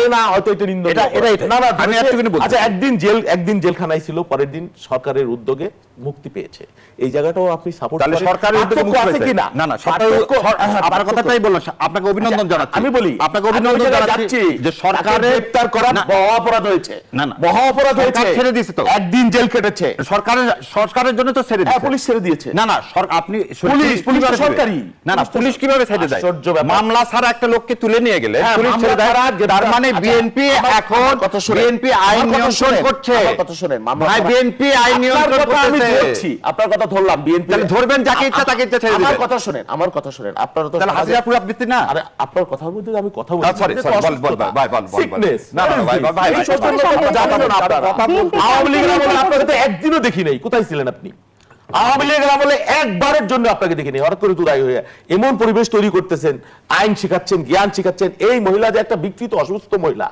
পারে না হয়তো এটা নিন্দনীয়। না না, আচ্ছা একদিন জেলখানায় ছিল, পরের দিন সরকারের উদ্যোগে মুক্তি পেয়েছে, এই জায়গাটাও আপনি সাপোর্ট করেন? সরকারের উদ্যোগে মুক্তি পেয়েছে কিনা? না না, আপনার কথাটাই বললাম, আপনাকে অভিনন্দন জানাচ্ছি। আমি বলি আপনাকে অভিনন্দন জানাচ্ছি যে সরকারের গ্রেফতার করা মহা অপরাধ হয়েছে। না না, মহা অপরাধ হয়েছে, ছেড়ে দিয়েছে তো, একদিন জেল কেটেছে সরকারের জন্য তো ছেড়ে দিয়েছে, পুলিশ ছেড়ে দিয়েছে। না না, আপনি পুলিশ সরকারি, না না, পুলিশ কিভাবে ছেড়ে দেয়? মামলা ছাড়া একটা লোককে তুলে নিয়ে গেলে পুলিশ ছেড়ে দেয়, তার মানে বিএনপি এখন বিএনপি আইন নিয়ন্ত্রণ করছে। কথা শুনেন, ভাই বিএনপি আইন নিয়ন্ত্রণ করছে। আপনার কথা ধরলাম, বিএনপি তাহলে ধরবেন যাকে ইচ্ছা তাকে ইচ্ছা ছেড়ে দিবেন। আমার কথা শুনেন, আপনারা তো তাহলে হাজিরা পুরো বৃত্তি না। আরে আপনার কথার মধ্যে আমি কথা বলছি, সরি বল ভাই সিকনেস। না না ভাই এই সব আওয়ামী লীগের আমলে আপনাকে তো একদিনও দেখি নাই, কোথায় ছিলেন আপনি? আওয়ামী লীগের আমলে একবারের জন্য আপনাকে দেখিনি, হঠাৎ করে তুরাই হয়ে এমন পরিবেশ তৈরি করতেছেন, আইন শিখাচ্ছেন, জ্ঞান শিখাচ্ছেন। এই মহিলা যে একটা বিকৃত অসুস্থ মহিলা,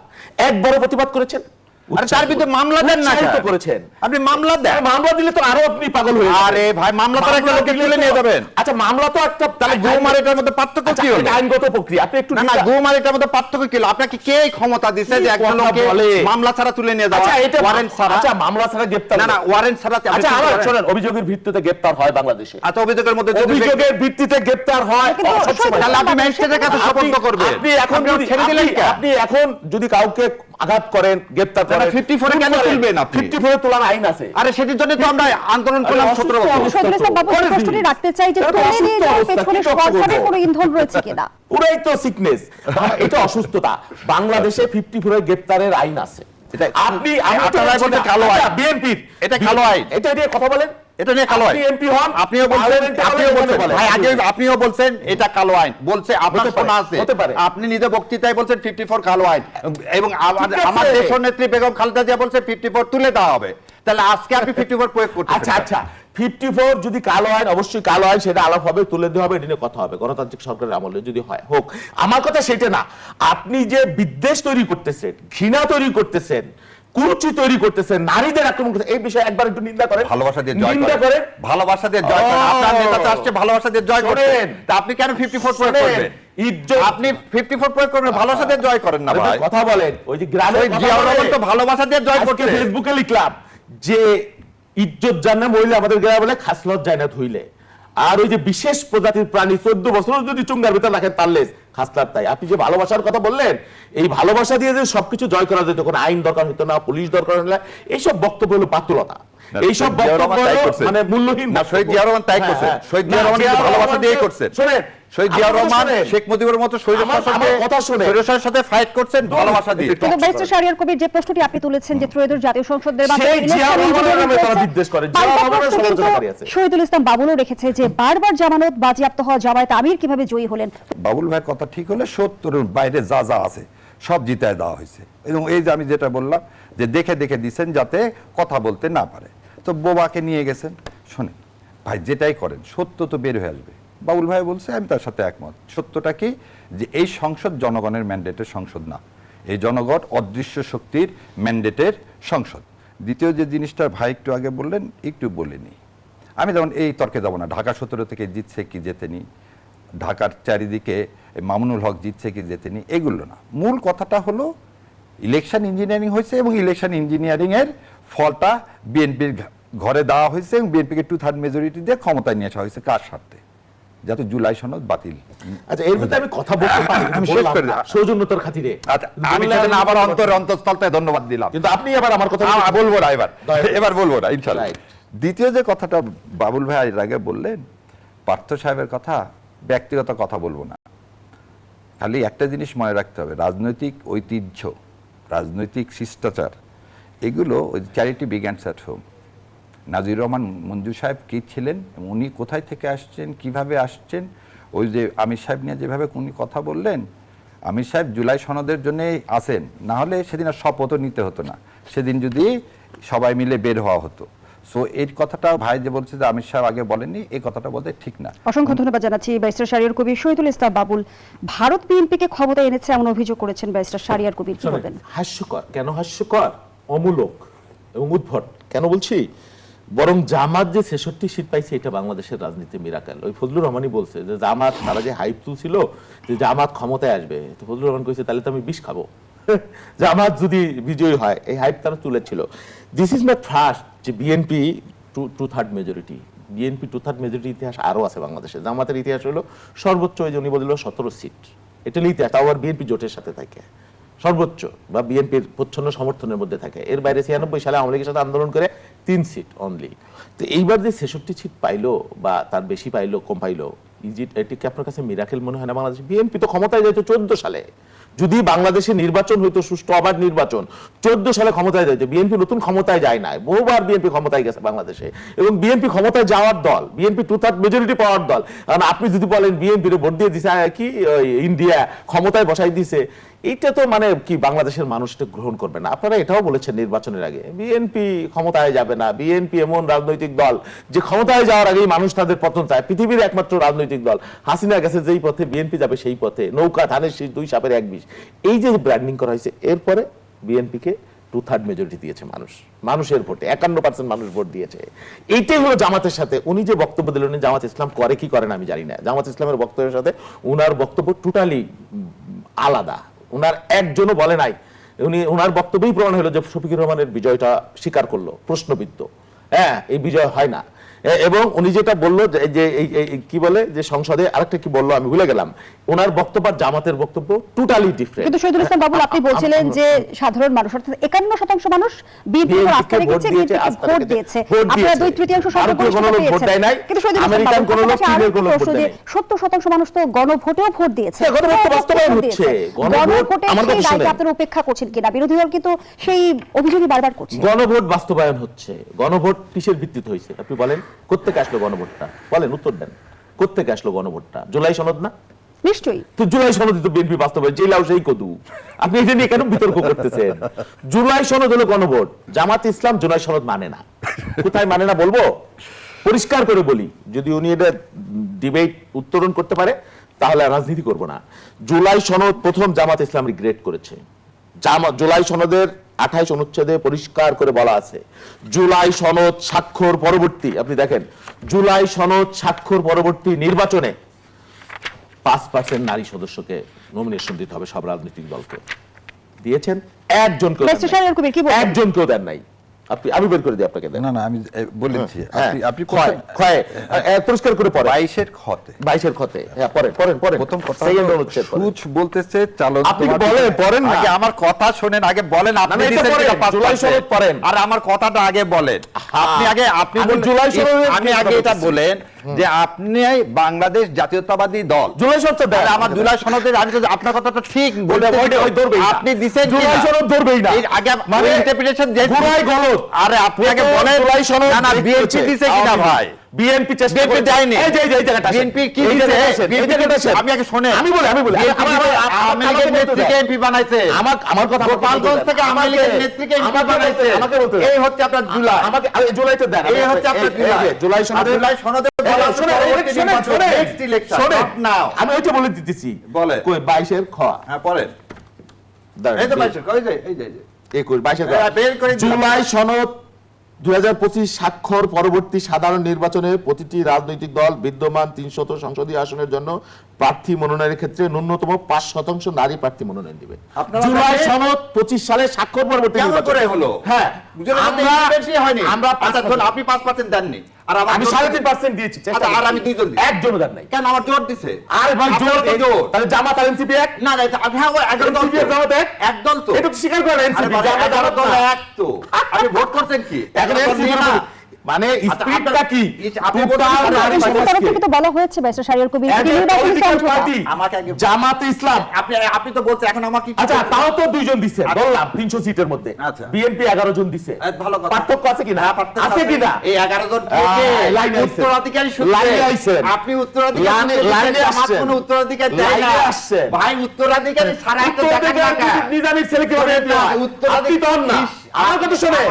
একবারও প্রতিবাদ করেছেন? আরে তার বিরুদ্ধে মামলা দেন না, করেছেন আপনি মামলা দেন। মামলা দিলে তো আরো আপনি পাগল হয়ে যাবেন। আরে ভাই মামলা তো একটা লোককে তুলে নিয়ে যাবেন। আচ্ছা মামলা তো একটা, তাহলে গুম আর এটার মধ্যে পার্থক্য কি হলো? আইনগত প্রক্রিয়া, আপনি একটু না গুম আর এটার মধ্যে পার্থক্য কি হলো? আপনাকে কে ক্ষমতা দিয়েছে যে একটা লোককে মামলা ছাড়া তুলে নিয়ে যাওয়া? আচ্ছা এটা ওয়ারেন্ট ছাড়া? আচ্ছা মামলা ছাড়া গ্রেফতার? না না, ওয়ারেন্ট ছাড়া। আচ্ছা আমার শুনেন, অভিযোগের ভিত্তিতে গ্রেফতার হয় বাংলাদেশে। আচ্ছা অভিযোগের মধ্যে অভিযোগের ভিত্তিতে গ্রেফতার হয়, তাহলে আপনি ম্যাজিস্ট্রেটের কাছে সুপর্দ করবেন। আপনি এখন যদি ছেড়ে দিলেন, আপনি এখন যদি কাউকে আঘাত করেন, গ্রেফতার করেন, 54 কেন তুলবেন আপনি? 54 তোলার আইন আছে। আরে সেটির জন্য তো আমরা আন্দোলন করলাম 17 বছর। সদস্য বাবু প্রশ্নটি রাখতে চাই যে তুলে নিয়ে যাওয়ার পেছনে সরকারের কোনো ইন্ধন রয়েছে কিনা? পুরাই তো সিকনেস, এটা অসুস্থতা। বাংলাদেশে 54 গ্রেফতারের আইন আছে। আপনি আপনারা বলতে কালো আইন, বিএনপির এটা কালো আইন, এটা নিয়ে কথা বলেন। এটা নিয়ে কালো আইন, এমপি হন, আপনিও বলছেন ভাই, আগে আপনিও বলছেন এটা কালো আইন, বলছে আপনার শোনা আছে, আপনি নিজে বক্তৃতায় বলছেন 54 কালো আইন, এবং আমার দেশের নেত্রী বেগম খালেদা জিয়া বলছে 54 তুলে দেওয়া হবে। তাহলে আজকে আপনি 54 প্রয়োগ করতেছেন। আচ্ছা আচ্ছা 54 যদি কালো আইন, অবশ্যই কালো আইন, সেটা আলাপ হবে, তুলে দেওয়া হবে, এটা নিয়ে কথা হবে গণতান্ত্রিক সরকারের আমলে যদি হয় হোক। আমার কথা সেটা না, আপনি যে বিদ্বেষ তৈরি করতেছেন, ঘৃণা তৈরি করতেছেন, কুরুচি তৈরি করতেছেন, নারীদের আক্রমণ করতেছেন, এই বিষয়ে একবার একটু নিন্দা করেন। ভালোবাসা দিয়ে জয় করেন, ভালোবাসা দিয়ে জয় করেন। আপনার নেতা তো আসছে ভালোবাসা দিয়ে জয় করেন, তা আপনি কেন 54 প্রয়োগ করবেন? আপনি 54 প্রয়োগ করবেন, ভালোবাসা দিয়ে জয় করেন না ভাই। কথা বলেন, ওই যে গ্রামের জিয়াউর রহমান তো ভালোবাসা দিয়ে জয় করতে ফেসবুকে লিখলাম যে ইজ্জত জানে মহিলা আমাদের গ্রামে বলে খাসলত যায় না ধুইলে, আর ওই যে বিশেষ প্রজাতির প্রাণী 14 বছর যদি চুঙ্গার ভিতরে রাখেন তার লেজ খাসলার তাই। আপনি যে ভালোবাসার কথা বললেন, এই ভালোবাসা দিয়ে যে সবকিছু জয় করা যেত, কোনো আইন দরকার হতো না, পুলিশ দরকার হতো না, এইসব বক্তব্য হলো বাতুলতা, এইসব বক্তব্য মানে মূল্যহীন। না শহীদ জিয়াউর রহমান তাই করছেন, শহীদ জিয়াউর রহমান ভালোবাসা দিয়েই করছেন। শুনেন, শহীদ জিয়াউর রহমান শেখ মুজিবের মতো স্বৈরাচারের সাথে ফাইট করছেন ভালোবাসা দিয়ে। কিন্তু ব্যারিস্টার শাহরিয়ার কবির যে প্রশ্নটি আপনি তুলেছেন যে ত্রয়োদশ জাতীয় সংসদের শহীদুল ইসলাম বাবুলও রেখেছে যে বারবার জামানত বাজেয়াপ্ত হওয়া জামায়াত আমির কিভাবে জয়ী হলেন? বাবুল ভাইয়ের কথা ঠিক হলে 70-এর বাইরে যা যা আছে সব জিতায় দেওয়া হয়েছে, এবং এই যে আমি যেটা বললাম যে দেখে দেখে দিচ্ছেন যাতে কথা বলতে না পারে, তো বোবাকে নিয়ে গেছেন। শোনেন ভাই, যেটাই করেন সত্য তো বের হয়ে আসবে। বাবুল ভাই বলছে, আমি তার সাথে একমত। সত্যটা কি যে এই সংসদ জনগণের ম্যান্ডেটের সংসদ না, এই জনগণ অদৃশ্য শক্তির ম্যান্ডেটের সংসদ। দ্বিতীয় যে জিনিসটা ভাই একটু আগে বললেন, একটু বলিনি, আমি যেমন এই তর্কে যাব না, ঢাকা 17 থেকে জিতছে কি জেতেনি, ঢাকার চারিদিকে মামুনুল হক জিতছে কি জেতেনি, এগুলো না। মূল কথাটা হলো ইলেকশন ইঞ্জিনিয়ারিং হয়েছে, এবং ইলেকশন ইঞ্জিনিয়ারিংয়ের ফলটা বিএনপির ঘরে দেওয়া হয়েছে, এবং বিএনপিকে 2/3 মেজরিটি দিয়ে ক্ষমতায় নিয়ে আসা হয়েছে। কার স্বার্থে? যাতে জুলাই সনদ বাতিল। আচ্ছা এর মধ্যে আমি কথা বলতে পারি, আমি শেষ করে দিই সৌজন্যতার খাতিরে। আচ্ছা আমি সেটা আবার অন্তঃস্থলতে ধন্যবাদ দিলাম, কিন্তু আপনি আবার আমার কথা বলবো না, এবার বলবো না ইনশাআল্লাহ। দ্বিতীয় যে কথাটা বাবুল ভাই এর আগে বললেন, পার্থ সাহেবের কথা, ব্যক্তিগত কথা বলবো না, খালি একটা জিনিস মনে রাখতে হবে, রাজনৈতিক ঐতিহ্য, রাজনৈতিক শিষ্টাচার, এগুলো ওই চ্যারিটি বিগ্যান্স অ্যাট হোম। নাজির রহমান মঞ্জু সাহেব কি ছিলেন, উনি কোথায় থেকে আসছেন, কিভাবে আসছেন, ওই যে আমির সাহেব নিয়ে যেভাবে উনি কথা বললেন, আমির সাহেব জুলাই সনদের জন্যই আসেন, না হলে সেদিন আর শপথও নিতে হতো না, সেদিন যদি সবাই মিলে বের হওয়া হতো। সো এই কথাটা ভাই যে বলছে যে আমির সাহেব আগে বলেননি, এই কথাটা বলতে ঠিক না। অসংখ্য ধন্যবাদ জানাচ্ছি ব্যারিস্টার শাহরিয়ার কবির। শহীদুল ইসলাম বাবুল, ভারত বিএনপিকে ক্ষমতায় এনেছে এমন অভিযোগ করেছেন ব্যারিস্টার শাহরিয়ার কবির, কি বলবেন? হাস্যকর, কেন হাস্যকর, অমূলক এবং উদ্ভট। কেন বলছি, বরং জামাত যে 66 সিট পাইছে এটা বাংলাদেশের রাজনীতি মিরাকেল। ওই ফজলুর রহমানই বলছে যে জামাত, তারা যে হাইপ তুলছিল যে জামাত ক্ষমতায় আসবে, তো ফজলুর রহমান কইছে তাহলে তো আমি বিষ খাবো, জামাত যদি বিজয়ী হয়, এই হাইপ তারা তুলেছিল। দিস ইজ নট ফার্স্ট যে বিএনপি 2/3 মেজরিটি। বিএনপি 2/3 মেজরিটি ইতিহাস আরো আছে বাংলাদেশে। জামাতের ইতিহাস হলো সর্বোচ্চ ওই যে উনি বলল 17 সিট, এটা ইতিহাস, তাও আবার বিএনপি জোটের সাথে থাকে সর্বোচ্চ, বা বিএনপির প্রচ্ছন্ন সমর্থনের মধ্যে থাকে। এর বাইরে 96 সালে আওয়ামী লীগের সাথে আন্দোলন করে 3 সিট অনলি। তো এইবার যে 66 সিট পাইলো বা তার বেশি পাইলো কম পাইলো, এটি কি আপনার কাছে মিরাকেল মনে হয় না? বাংলাদেশ বিএনপি তো ক্ষমতায় যাইতো 14 সালে। যদি বাংলাদেশে নির্বাচন হইতো সুষ্ঠু অবাধ নির্বাচন, 14 সালে ক্ষমতায় যাইতো। বিএনপি নতুন ক্ষমতায় যায় নাই, বহুবার বিএনপি ক্ষমতায় গেছে বাংলাদেশে, এবং বিএনপি ক্ষমতায় যাওয়ার দল, বিএনপি 2/3 মেজরিটি পাওয়ার দল। কারণ আপনি যদি বলেন বিএনপির ভোট দিয়ে দিছে কি ইন্ডিয়া ক্ষমতায় বসাই দিছে, এইটা তো মানে কি বাংলাদেশের মানুষ এটা গ্রহণ করবে না। আপনারা এটাও বলেছেন নির্বাচনের আগে বিএনপি ক্ষমতায় যাবে না, বিএনপি এমন রাজনৈতিক দল যে ক্ষমতায় যাওয়ার আগেই মানুষ তাদের পতন চায়, পৃথিবীর একমাত্র রাজনৈতিক দল। হাসিনা গেছে যেই পথে, বিএনপি যাবে সেই পথে, নৌকা ধানের শীষ 2 সাপের 1 বিষ। এই যে ব্র্যান্ডিং করা হয়েছে, এরপরে বিএনপিকে 2/3 মেজরিটি দিয়েছে মানুষ, মানুষের ভোটে 51% মানুষ ভোট দিয়েছে। এইটাই হলো জামাতের সাথে উনি যে বক্তব্য দিলেন, জামাত ইসলাম করে কি করে না আমি জানি না, জামাত ইসলামের বক্তব্যের সাথে উনার বক্তব্য টোটালি আলাদা। উনার একজনও বলে নাই, উনার বক্তব্যই প্রমাণ হলো যে শফিকুর রহমানের বিজয়টা স্বীকার করলো, প্রশ্নবিদ্ধ। হ্যাঁ, এই বিজয় হয় না। এবং উনি যেটা বললো যে কি বলে যে সংসদে আরেকটা কি বললো আমি ভুলে গেলাম, ওনার বক্তব্য আর জামাতের বক্তব্য টোটালি ডিফারেন্ট। কিন্তু শহীদুল ইসলাম বাবুল, আপনি বলছিলেন যে সাধারণ মানুষ অর্থাৎ 51% মানুষ বিএনপির উপর আস্থা রেখেছে, বিএনপিকে ভোট দিয়েছে। আপনারা 2/3 সংখ্যাগরিষ্ঠতা পেয়েছেন। কিন্তু শহীদুল ইসলাম বাবুল, 70% মানুষ তো গণভোটেও ভোট দিয়েছে। গণভোট বাস্তবায়ন হচ্ছে, গণভোটে সেই দায়িত্ব আপনারা উপেক্ষা করছেন কিনা? বিরোধী দল কিন্তু সেই অভিযোগই বারবার করছে। গণভোট বাস্তবায়ন হচ্ছে। গণভোট কিসের ভিত্তিতে হয়েছে আপনি বলেন? কোত্থেকে আসলো গণভোটটা? বলেন, উত্তর দেন। কোত্থেকে আসলো গণভোটটা? জুলাই সনদ না? নিশ্চয়ই। তো জুলাই সনদ তো বিএনপি বাস্তবায়ন, জেলাও সেই কদু। আপনি এটা নিয়ে কেন বিতর্ক করতেছেন? জুলাই সনদ হলো গণভোট। জামাত ইসলাম জুলাই সনদ মানে না। কোথায় মানে না বলবো? পরিষ্কার করে বলি, যদি উনি এটা ডিবেট উত্তরণ করতে পারে তাহলে রাজনীতি করব না। জুলাই সনদ প্রথম জামাত ইসলাম রিগ্রেট করেছে। জুলাই সনদের 28 অনুচ্ছেদে পরিষ্কার করে বলা আছে, জুলাই সনদ স্বাক্ষর পরবর্তী, আপনি দেখেন জুলাই সনদ স্বাক্ষর পরবর্তী নির্বাচনে 5% নারী সদস্যকে নমিনেশন দিতে হবে সব রাজনৈতিক দলকে। দিয়েছেন একজনকেও, একজনকেও দেন নাই। আমি বের করে দিই আপনাকে। না না, আমি বলেছি আপনি পরিষ্কার করে পড়েন। 22 খতে হ্যাঁ, পড়েন প্রথম কথা সেকেন্ড অনুচ্ছেদ সুচ বলতেছে চালক। আপনি পড়েন না, আগে আমার কথা শুনেন, আগে বলেন আপনি জুলাই সনদ পড়েন আর আমার কথাটা আগে বলেন। আপনি জুলাই সনদ, আমি আগে এটা বলেন যে আপনি বাংলাদেশ জাতীয়তাবাদী দল। জুলাই সনদ দেন আমার জুলাই সনদের, আমি তো আপনার কথাটা ঠিক বলতে, আপনি দিবেন জুলাই সনদ ধরবেই না, আগে মানে ইন্টারপ্রিটেশন যে পুরাই গলত। আরে আপনি আগে বলেন জুলাই সনদ না না বিএনপি দিছে কিনা ভাই? বিএনপি চেষ্টা করে দেয়নি। এই যে জায়গাটা বিএনপি কি দিছে? বিএনপি আমি আগে শুনেন, আমি বলি আওয়ামী লীগের নেত্রীকে এমপি বানাইছে। আমার কথা, গোপালগঞ্জ থেকে আওয়ামী লীগের নেত্রীকে এমপি বানাইছে। আমাকে বলতে এই হচ্ছে আপনার জুলাই। আমাকে জুলাইতে দেন, এই হচ্ছে আপনার জুলাই সনদে, জুলাই সনদে বলা আছে নেক্সট ইলেকশন নাও। আমি ওইটা বলে দিতেছি। বলে কই 22 এর খ। হ্যাঁ পড়েন। এই তো 22 কই যায়, এই যে 22 এর বের করে জুলাই সনদ 2025 স্বাক্ষর পরবর্তী সাধারণ নির্বাচনে প্রতিটি রাজনৈতিক দল বিদ্যমান 300 সংসদীয় আসনের জন্য প্রার্থী মনোনয়নের ক্ষেত্রে ন্যূনতম 5% নারী প্রার্থী মনোনয়ন দিবে। জুলাই সনদ 25 সালে স্বাক্ষর পরবর্তী কেমন করে হলো? হ্যাঁ, আমরা আপনি 5% দেননি আর আমি 3.5% দিয়েছি, আর আমি 2 জন দিই, একজনও দেন নাই। কেন? আমার জোর দিছে। আরে ভাই জোর, তাহলে জামাত আর এনসিপি এক না না, একদল তো এক দল তো, এটা তো স্বীকার করেন এনসিপি জামাত দল এক তো। আপনি ভোট করছেন কি এখন এনসিপি না? মানে স্পিরিটটা কি? আপনি তো বলা হয়েছে ব্যারিস্টার শাহরিয়ার কবির আমাকে আগে জামাত ইসলাম, আপনি তো বলছেন এখন আমাকে। আচ্ছা তাও তো 2 জন দিছে, বললাম 300 সিটের মধ্যে বিএনপি 11 জন দিছে। ভালো কথা, পার্থক্য আছে কিনা? আছে কিনা? এই 11 জন লাইনে উত্তরাধিকারী সূত্রে লাইনে আইছেন, আপনি উত্তরাধিকারী লাইনে আমার কোন উত্তরাধিকার দেয় না ভাই। উত্তরাধিকারী ছাড়া একটা দেখা না নিজামীর ছেলে কি হবে? আপনি তো না। আমার কথা শুনে,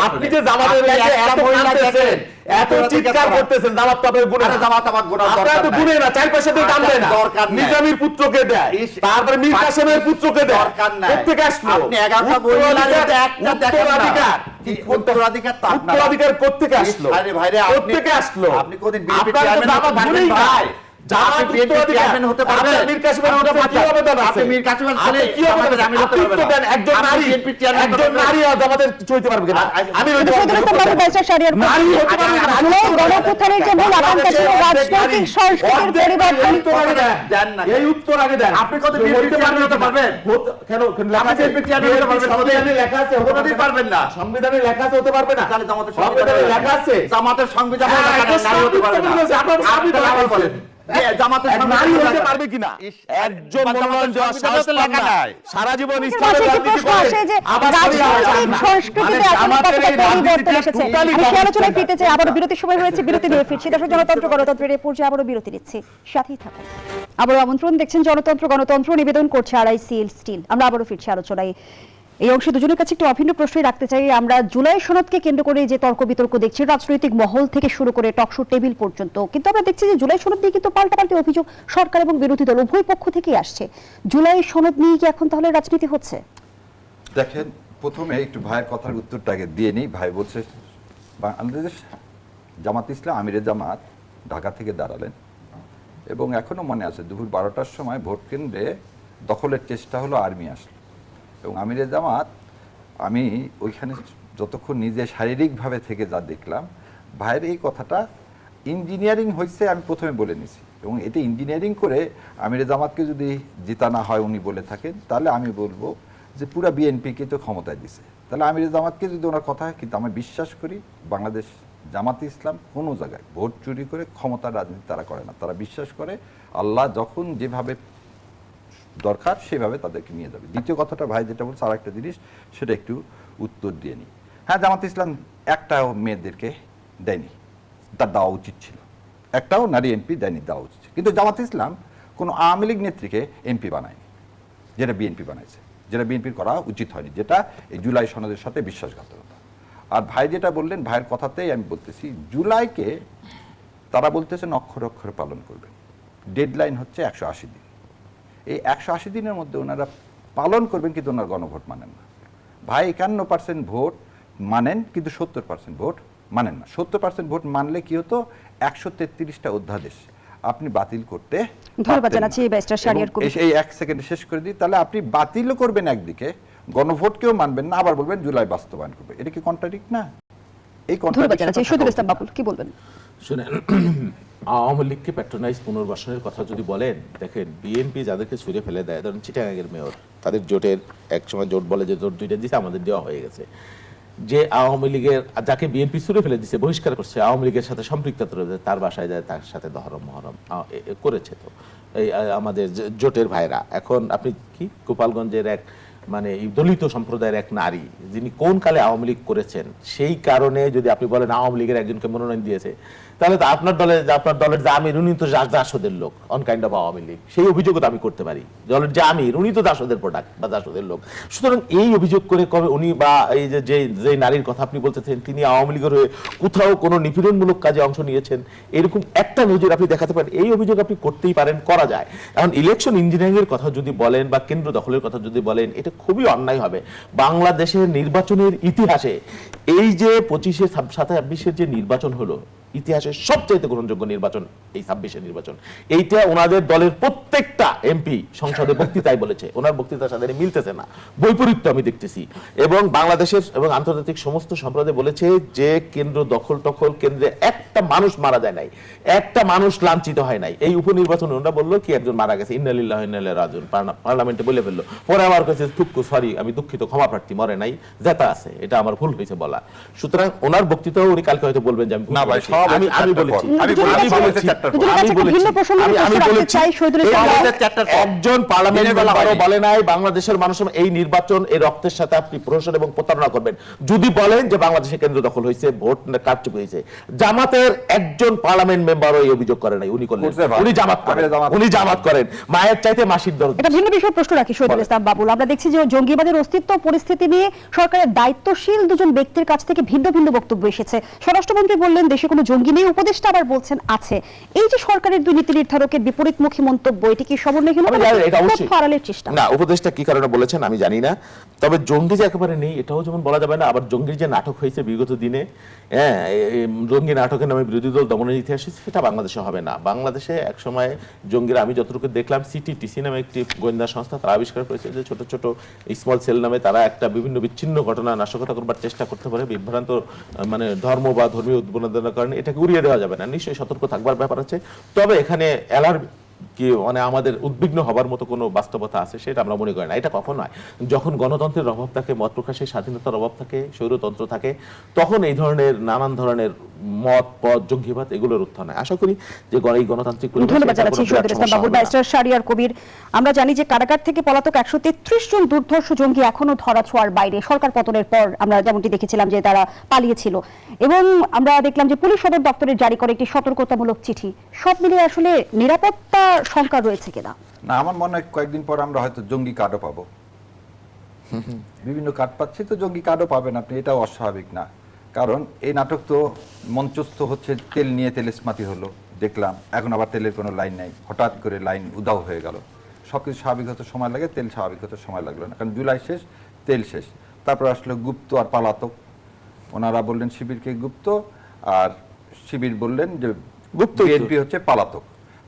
আপনি যে জামাতের লাগে এত কাঁদতেছেন, এত চিৎকার করতেছেন, জামাত তো আপনার গুনাহ। জামাত আমার গুনাহ, আপনারা তো গুনাহ না, 4 পয়সা দিয়ে দাম দেয় না। নিজামীর পুত্রকে দেয়, তারপরে মীর কাসেমের পুত্রকে দেয়। প্রত্যেক আসলো আপনি 11টা বইলাতে একটা দেখেন না। উত্তরাধিকার তো আপনার, উত্তরাধিকার প্রত্যেক আসলো। আরে ভাইরে প্রত্যেক আসলো। আপনি কোনদিন বিএনপি চেয়ারম্যান হতে পারবেন ভাই? জামাত উত্তরাধিকার চেয়ারম্যান হতে পারবেন? আপনার মীর কাসেমের ওটা কি অবদান আছে? আপনি মীর কাসেমের আপনি ছেলে, কি অবদান আছে? জামাতের আমির হতে আপনি তো পারবেন দেন না। একজন আপনি নারী, বিএনপির চেয়ারম্যান হতে একজন পারবেন না। নারী জামাতের চলতে পারবে কিনা? আমি হইতে পারবো না। শহীদুল ইসলাম বাবু, ব্যারিস্টার শাহরিয়ার নারী হতে পারবে কিনা? জুলাই গণঅভ্যুত্থানের যে মূল আকাঙ্ক্ষা ছিল রাজনৈতিক সংস্কৃতির পরিবর্তন। উত্তর আগে দেন। দেন না। এই উত্তর আগে দেন। আপনি কত বিএনপির চেয়ারম্যান হতে পারবেন? কেন লেখা আপনি আছে? বিএনপির চেয়ারম্যান হতে পারবেন? সংবিধানে লেখা আছে, হতে কোনোদিন পারবে পারবেন না। সংবিধানে লেখা আছে, হতে পারবে না। তাহলে জামাতের সংবিধানে লেখা আছে। জামাতের সংবিধানে হ্যাঁ, লেখা এটা নারী হতে পারবে না। সংবিধানে আছে, আপনার সংবিধানে আপনি আছে। বলেন। জামাতের এক নারী সংবিধানে হতে লেখা- পারবে কিনা? একজন জামাতের মনোনয়ন দেওয়ার সংবিধানে সাহস তো পান লেখা না। নাই। সারা জীবন মাঝে ইসলামের একটি রাজনীতি প্রশ্ন করে আসে যে আবার রাজনৈতিক সংস্কৃতিতে এখন কতটা পরিবর্তন এসেছে। আমি সেই আলোচনায় ফিরতে চাই, আবারও বিরতির সময় হয়েছে, বিরতি নিয়ে ফিরছি। দর্শক, জনতন্ত্র গণতন্ত্রের এই পর্যায়ে আবারও বিরতি নিচ্ছি, সাথেই থাকুন। আবারও আমন্ত্রণ, দেখছেন জনতন্ত্র গণতন্ত্র, নিবেদন করছে RICL স্টিল। আমরা আবারও ফিরছি আলোচনায়। এই অংশে দুজনের কাছে একটু অভিন্ন প্রশ্নই রাখতে চাই। আমরা জুলাই সনদকে কেন্দ্র করে যে তর্ক বিতর্ক দেখছি, রাজনৈতিক মহল থেকে শুরু করে টকশো টেবিল পর্যন্ত, কিন্তু আমরা দেখছি যে জুলাই সনদ নিয়ে কিন্তু পাল্টাপাল্টি অভিযোগ সরকার এবং বিরোধী দল উভয় পক্ষ থেকেই আসছে। জুলাই সনদ নিয়ে কি এখন তাহলে রাজনীতি হচ্ছে? দেখেন, প্রথমে একটু ভাইয়ের কথার উত্তরটাকে দিয়ে নিই। ভাই বলছে বাংলাদেশ জামাত ইসলাম আমিরে জামাত ঢাকা থেকে দাঁড়ালেন এবং এখনো মনে আছে দুপুর 12টার সময় ভোট কেন্দ্রে দখলের চেষ্টা হলো, আর্মি আসলো এবং আমিরে জামাত, আমি ওইখানে যতক্ষণ নিজে শারীরিকভাবে থেকে যা দেখলাম, ভাইয়ের এই কথাটা ইঞ্জিনিয়ারিং হয়েছে আমি প্রথমে বলে নিছি এবং এটা ইঞ্জিনিয়ারিং করে আমিরে জামাতকে যদি জিতানো হয় উনি বলে থাকেন, তাহলে আমি বলবো যে পুরা বিএনপিকে তো ক্ষমতায় দিছে। তাহলে আমিরে জামাতকে যদি ওনার কথা হয়, কিন্তু আমি বিশ্বাস করি বাংলাদেশ জামাতে ইসলাম কোনো জায়গায় ভোট চুরি করে ক্ষমতার রাজনীতি তারা করে না। তারা বিশ্বাস করে আল্লাহ যখন যেভাবে দরকার সেভাবে তাদেরকে নিয়ে যাবে। দ্বিতীয় কথাটা ভাই যেটা বলছে, আর একটা জিনিস সেটা একটু উত্তর দিয়ে নিই। হ্যাঁ, জামাত ইসলাম একটাও মেয়েদেরকে দেয়নি, তার দেওয়া উচিত ছিল। একটাও নারী এমপি দেয়নি, দেওয়া উচিত ছিল। কিন্তু জামাত ইসলাম কোনো আওয়ামী লীগ নেত্রীকে এমপি বানায়নি, যেটা বিএনপি বানাইছে, যেটা বিএনপির করা উচিত হয়নি, যেটা এই জুলাই সনদের সাথে বিশ্বাসঘাতকতা। আর ভাই যেটা বললেন, ভাইয়ের কথাতেই আমি বলতেছি, জুলাইকে তারা বলতেছেন অক্ষরে অক্ষরে পালন করবেন। ডেডলাইন হচ্ছে 180 দিন। এই 180 দিনের মধ্যে ওনারা পালন করবেন, কিন্তু ওনারা গণভোট মানেন না। ভাই 51% ভোট মানেন, কিন্তু 70% ভোট মানেন না। 70% ভোট মানলে কি হতো, 133টা অধ্যাদেশ আপনি বাতিল করতে ধন্যবাদ পারতেন জানাচ্ছি না। ব্যারিস্টার শাহরিয়ার কবির। এই 1 সেকেন্ডে শেষ করে দিই, তাহলে আপনি বাতিলও করবেন একদিকে, গণভোটকেও মানবেন না, আবার বলবেন জুলাই বাস্তবায়ন করবে। এটা কি কন্ট্রাডিক্ট না? এই ধন্যবাদ জানাচ্ছি। শহীদুল কন্ট্রাডিক্ট ইসলাম বাবুল, কি বলবেন? শুনেন, আওয়ামী লীগকে প্যাট্রোনাইজ পুনর্বাসনের কথা যদি বলেন, দেখেন বিএনপি যাদেরকে ছুঁড়ে ফেলে দেয়, ধরুন চিটাগাংয়ের মেয়র, তাদের জোটের একসময় জোট বলে যে জোট 2টা দিছে, আমাদের দেওয়া হয়ে গেছে। যে আওয়ামী লীগের যাকে বিএনপি ছুঁড়ে ফেলে দিছে, বহিষ্কার করছে, আওয়ামী লীগের সাথে সম্পৃক্ততা রয়েছে, তার বাসায় যায়, তার সাথে দহরম মহরম করেছে। তো এই আমাদের জোটের ভাইরা, এখন আপনি কি গোপালগঞ্জের এক মানে দলিত সম্প্রদায়ের এক নারী, যিনি কোন কালে আওয়ামী লীগ করেছেন, সেই কারণে যদি আপনি বলেন আওয়ামী লীগের একজনকে মনোনয়ন দিয়েছে, তাহলে তো আপনার দলের যে আমির, উনি তো জাসদের লোক, on kind of Awami League, সেই অভিযোগও আমি করতে পারি। দলের যে আমির, উনি তো জাসদের প্রোডাক্ট বা জাসদের লোক। সুতরাং এই অভিযোগ করে কবে উনি বা এই যে নারীর কথা আপনি বলতেছেন, তিনি আওয়ামী লীগের হয়ে কোথাও কোনো নিপীড়নমূলক কাজে অংশ নিয়েছেন, এরকম একটা নজির আপনি দেখাতে পারেন, এই অভিযোগ আপনি করতেই পারেন, করা যায়। এখন ইলেকশন ইঞ্জিনিয়ারিং এর কথা যদি বলেন বা কেন্দ্র দখলের কথা যদি বলেন, এটা খুবই অন্যায় হবে। বাংলাদেশের নির্বাচনের ইতিহাসে এই যে 25-এ 27-এর যে নির্বাচন হলো, ইতিহাসের সবচেয়ে গ্রহণযোগ্য নির্বাচন এই 26-এর নির্বাচন। এইটা ওনাদের দলের প্রত্যেকটা এমপি সংসদে বক্তৃতায় বলেছে, ওনার বক্তৃতার সাথে মিলতেছে না, বৈপরীত্য আমি দেখতেছি। এবং বাংলাদেশের এবং আন্তর্জাতিক সমস্ত সম্প্রদায় বলেছে যে কেন্দ্র দখল কেন্দ্রে একটা মানুষ মারা যায় নাই, একটা মানুষ লাঞ্ছিত হয় নাই। এই উপনির্বাচনে ওনারা বললো কি একজন মারা গেছে, ইন্নালিল্লাহি ওয়া ইন্না ইলাইহি রাজিউন, পার্লামেন্টে বলে ফেললো। পরে আমার কাছে টুকু সরি, আমি দুঃখিত, ক্ষমা প্রার্থী, মরে নাই, জেতা আছে, এটা আমার ভুল হয়েছে বলা। সুতরাং ওনার বক্তৃতাও উনি কালকে হয়তো বলবেন যে আমি না ভাই, আমি বলেছি একজন পার্লামেন্ট মেম্বারও বলে নাই বাংলাদেশের মানুষ এই নির্বাচন এই রক্তের সাথে আপনি প্রহসন এবং প্রতারণা করবেন। যদি বলেন যে বাংলাদেশে কেন্দ্র দখল হয়েছে, ভোট কারচুপি হয়েছে, জামাতের একজন পার্লামেন্ট মেম্বারও এই অভিযোগ করে নাই, উনি করলেন, উনি জামাত করেন, মায়ের চাইতে মাসির দরদ। এটা ভিন্ন বিষয় প্রশ্ন রাখি শহীদুল ইসলাম বাবুল। আমরা দেখছি যে জঙ্গিবাদের অস্তিত্ব পরিস্থিতি নিয়ে সরকারের দায়িত্বশীল দুজন ব্যক্তির কাছ থেকে ভিন্ন ভিন্ন বক্তব্য এসেছে। স্বরাষ্ট্রমন্ত্রী বললেন দেশে কোনো জঙ্গি নিয়ে উপদেষ্টা আবার বলছেন আছে। এই যে সরকারের দুই নীতি নির্ধারকের বিপরীতমুখী মন্তব্য, এটি কি সমন্বয়হীন আমি জানি না, এটা অবশ্যই তথ্য আড়ালের চেষ্টা? না, উপদেষ্টা কি কারণে বলেছেন আমি জানি না, তবে জঙ্গি যে একেবারে নেই এটাও যেমন বলা যাবে না, আবার জঙ্গির যে নাটক হয়েছে বিগত দিনে, হ্যাঁ, এই জঙ্গি নাটকের নামে বিরোধী দল দমনের ইতিহাস, সেটা বাংলাদেশে হবে না। বাংলাদেশে এক সময় জঙ্গিরা, আমি যতটুকু দেখলাম, সিটিটিসি নামে একটি গোয়েন্দা সংস্থা, তারা আবিষ্কার করেছে যে ছোট ছোট স্মল সেল নামে তারা একটা বিভিন্ন বিচ্ছিন্ন ঘটনা নাশকতা করবার চেষ্টা করতে পারে, বিভ্রান্ত মানে ধর্ম বা ধর্মীয় উদ্বোধনের কারণে। এটাকে উড়িয়ে দেওয়া যাবে না, নিশ্চয়ই সতর্ক থাকবার ব্যাপার আছে। তবে এখানে কি মানে আমাদের উদ্বিগ্ন হবার মতো কোনো বাস্তবতা আছে সেটা আমরা মনে করি না। এটা কখন হয়, যখন গণতন্ত্রের অভাব থাকে, মত প্রকাশের স্বাধীনতার অভাব থাকে, স্বৈরতন্ত্র থাকে, তখন এই ধরনের নানান ধরনের মত পথ জঙ্গিবাদ এগুলোর উত্থান হয়। আশা করি যে এই গণতান্ত্রিক পরিবেশে ধন্যবাদ এটা জানাচ্ছি কোনো বিরাট শহীদুল ইসলাম সমস্যা বাবুল। হবে না। ব্যারিস্টার শাহরিয়ার কবির, আমরা জানি যে কারাগার থেকে পলাতক 133 জন দুর্ধর্ষ জঙ্গি এখনো ধরাছোঁয়ার বাইরে। সরকার পতনের পর আমরা যেমনটি দেখেছিলাম যে তারা পালিয়েছিল, এবং আমরা দেখলাম যে পুলিশ সদর দপ্তরের জারি করে একটি সতর্কতামূলক চিঠি। সব মিলিয়ে আসলে নিরাপত্তা শঙ্কা রয়েছে কিনা? না, আমার মনে হয় কয়েকদিন পর আমরা হয়তো জঙ্গি কার্ডও পাবো। বিভিন্ন কার্ড পাচ্ছি, তো জঙ্গি কার্ডও পাবেন আপনি, এটাও অস্বাভাবিক না। কারণ এই নাটক তো মঞ্চস্থ হচ্ছে, তেল নিয়ে তেলেসমাতি হলো দেখলাম, এখন আবার তেলের কোনো লাইন নাই, হঠাৎ করে লাইন উধাও হয়ে গেল। সব কিছু স্বাভাবিক হতে সময় লাগে, তেল স্বাভাবিক হতে সময় লাগলো না, কারণ জুলাই শেষ, তেল শেষ। তারপর আসলো গুপ্ত আর পালাতক। ওনারা বললেন শিবিরকে গুপ্ত, আর শিবির বললেন যে গুপ্ত বিএনপি হচ্ছে পালাতক।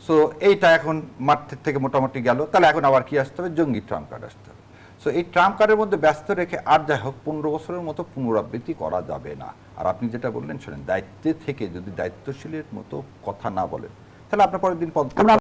সো এইটা এখন মাঠ থেকে মোটামুটি গেল, তাহলে এখন আবার কি আসতে হবে? জঙ্গি ট্রাম্প কার্ড আসতে হবে। সো এই ট্রাম্প কার্ডের মধ্যে ব্যস্ত রেখে আর যাই হোক 15 বছরের মতো পুনরাবৃত্তি করা যাবে না। আর আপনি যেটা বললেন শোনেন, দায়িত্বে থেকে যদি দায়িত্বশীলের মতো কথা না বলেন, তাহলে আপনার পরের দিন পদত্যাগ